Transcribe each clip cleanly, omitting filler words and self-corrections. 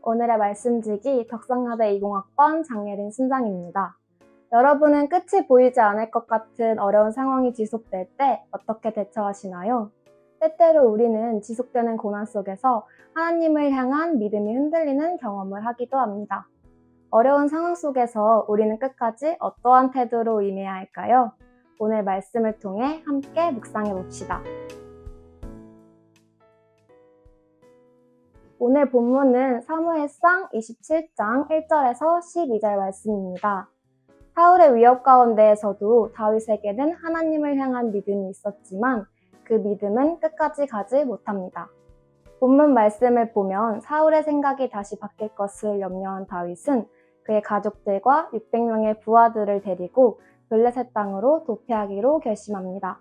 오늘의 말씀지기 덕성여대 20학번 장예린 순장입니다. 여러분은 끝이 보이지 않을 것 같은 어려운 상황이 지속될 때 어떻게 대처하시나요? 때때로 우리는 지속되는 고난 속에서 하나님을 향한 믿음이 흔들리는 경험을 하기도 합니다. 어려운 상황 속에서 우리는 끝까지 어떠한 태도로 임해야 할까요? 오늘 말씀을 통해 함께 묵상해 봅시다. 오늘 본문은 사무엘상 27장 1절에서 12절 말씀입니다. 사울의 위협 가운데에서도 다윗에게는 하나님을 향한 믿음이 있었지만 그 믿음은 끝까지 가지 못합니다. 본문 말씀을 보면 사울의 생각이 다시 바뀔 것을 염려한 다윗은 그의 가족들과 600명의 부하들을 데리고 블레셋 땅으로 도피하기로 결심합니다.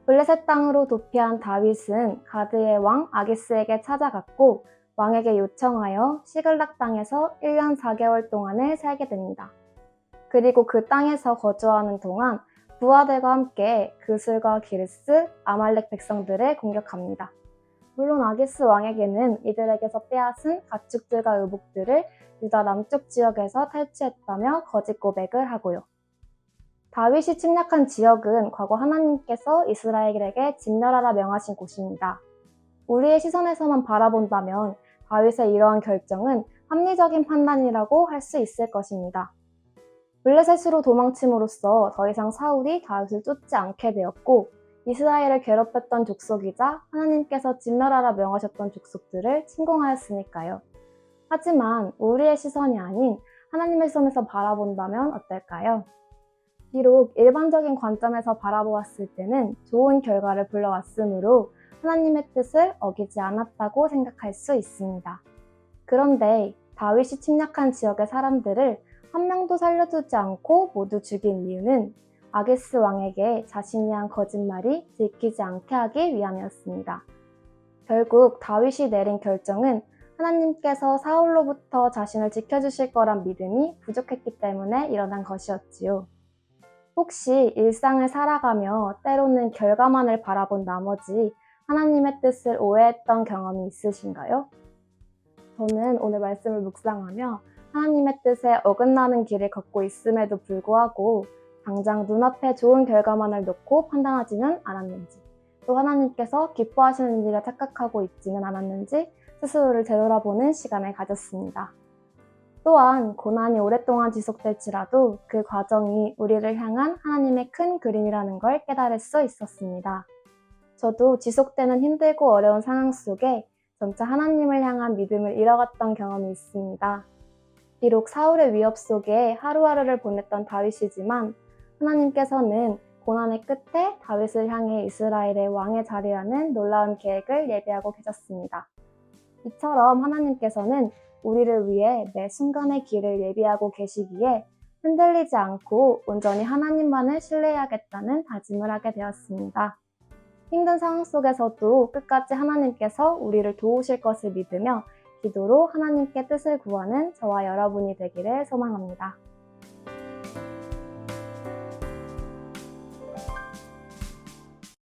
블레셋 땅으로 도피한 다윗은 가드의 왕 아기스에게 찾아갔고 왕에게 요청하여 시글락 땅에서 1년 4개월 동안을 살게 됩니다. 그리고 그 땅에서 거주하는 동안 부하들과 함께 그슬과 기르스, 아말렉 백성들을 공격합니다. 물론 아기스 왕에게는 이들에게서 빼앗은 가축들과 의복들을 유다 남쪽 지역에서 탈취했다며 거짓 고백을 하고요. 다윗이 침략한 지역은 과거 하나님께서 이스라엘에게 진멸하라 명하신 곳입니다. 우리의 시선에서만 바라본다면 다윗의 이러한 결정은 합리적인 판단이라고 할 수 있을 것입니다. 블레셋으로 도망침으로써 더 이상 사울이 다윗을 쫓지 않게 되었고 이스라엘을 괴롭혔던 족속이자 하나님께서 진멸하라 명하셨던 족속들을 침공하였으니까요. 하지만 우리의 시선이 아닌 하나님의 손에서 바라본다면 어떨까요? 비록 일반적인 관점에서 바라보았을 때는 좋은 결과를 불러왔으므로 하나님의 뜻을 어기지 않았다고 생각할 수 있습니다. 그런데 다윗이 침략한 지역의 사람들을 한 명도 살려두지 않고 모두 죽인 이유는 아기스 왕에게 자신이 한 거짓말이 들키지 않게 하기 위함이었습니다. 결국 다윗이 내린 결정은 하나님께서 사울로부터 자신을 지켜주실 거란 믿음이 부족했기 때문에 일어난 것이었지요. 혹시 일상을 살아가며 때로는 결과만을 바라본 나머지 하나님의 뜻을 오해했던 경험이 있으신가요? 저는 오늘 말씀을 묵상하며 하나님의 뜻에 어긋나는 길을 걷고 있음에도 불구하고 당장 눈앞에 좋은 결과만을 놓고 판단하지는 않았는지, 또 하나님께서 기뻐하시는 일을 착각하고 있지는 않았는지 스스로를 되돌아보는 시간을 가졌습니다. 또한 고난이 오랫동안 지속될지라도 그 과정이 우리를 향한 하나님의 큰 그림이라는 걸 깨달을 수 있었습니다. 저도 지속되는 힘들고 어려운 상황 속에 점차 하나님을 향한 믿음을 잃어갔던 경험이 있습니다. 비록 사울의 위협 속에 하루하루를 보냈던 다윗이지만 하나님께서는 고난의 끝에 다윗을 향해 이스라엘의 왕의 자리라는 놀라운 계획을 예비하고 계셨습니다. 이처럼 하나님께서는 우리를 위해 매 순간의 길을 예비하고 계시기에 흔들리지 않고 온전히 하나님만을 신뢰해야겠다는 다짐을 하게 되었습니다. 힘든 상황 속에서도 끝까지 하나님께서 우리를 도우실 것을 믿으며 기도로 하나님께 뜻을 구하는 저와 여러분이 되기를 소망합니다.